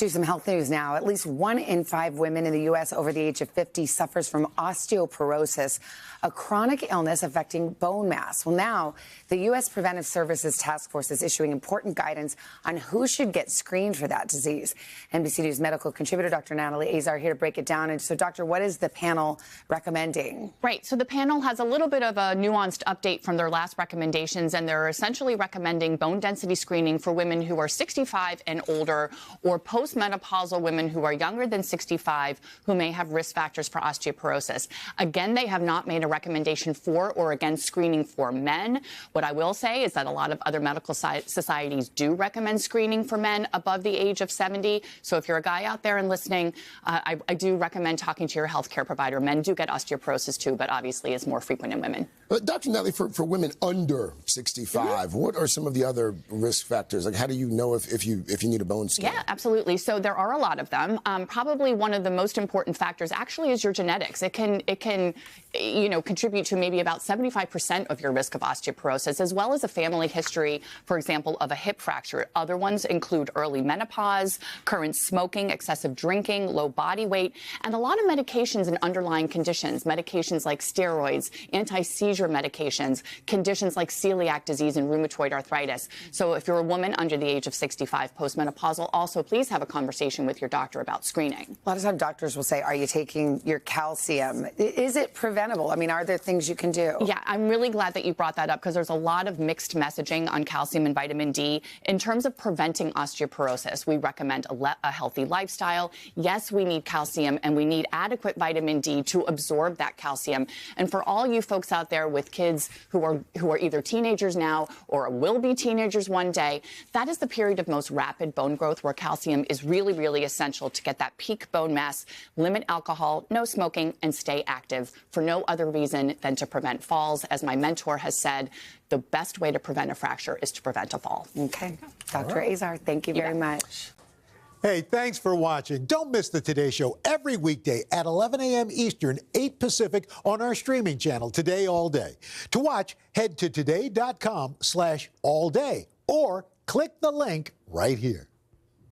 Do some health news now. At least 1 in 5 women in the U.S. over the age of 50 suffers from osteoporosis, a chronic illness affecting bone mass. Well, now the U.S. Preventive Services Task Force is issuing important guidance on who should get screened for that disease. NBC News medical contributor Dr. Natalie Azar here to break it down. And so, doctor, what is the panel recommending? Right. So the panel has a little bit of a nuanced update from their last recommendations, and they're essentially recommending bone density screening for women who are 65 and older, or postmenopausal women who are younger than 65 who may have risk factors for osteoporosis. Again, they have not made a recommendation for or against screening for men. What I will say is that a lot of other medical societies do recommend screening for men above the age of 70. So if you're a guy out there and listening, I do recommend talking to your healthcare provider. Men do get osteoporosis too, but obviously it's more frequent in women. Dr. Natalie, for women under 65, what are some of the other risk factors? Like, how do you know if you need a bone scan? Yeah, absolutely. So there are a lot of them. Probably one of the most important factors actually is your genetics. It can contribute to maybe about 75% of your risk of osteoporosis, as well as a family history, for example, of a hip fracture. Other ones include early menopause, current smoking, excessive drinking, low body weight, and a lot of medications and underlying conditions, medications like steroids, anti-seizure medications, conditions like celiac disease and rheumatoid arthritis. So if you're a woman under the age of 65 postmenopausal, also please have a conversation with your doctor about screening. A lot of times doctors will say, are you taking your calcium? Is it preventable? I mean, are there things you can do? Yeah, I'm really glad that you brought that up because there's a lot of mixed messaging on calcium and vitamin D. In terms of preventing osteoporosis, we recommend a healthy lifestyle. Yes, we need calcium and we need adequate vitamin D to absorb that calcium. And for all you folks out there with kids who are either teenagers now or will be teenagers one day, that is the period of most rapid bone growth where calcium is really, really essential to get that peak bone mass, limit alcohol, no smoking, and stay active for no other reason than to prevent falls. As my mentor has said, the best way to prevent a fracture is to prevent a fall. Okay. Dr. Azar, thank you very much. Hey, thanks for watching. Don't miss the Today Show every weekday at 11 a.m. Eastern, 8 Pacific on our streaming channel, Today All Day. To watch, head to today.com/allday or click the link right here.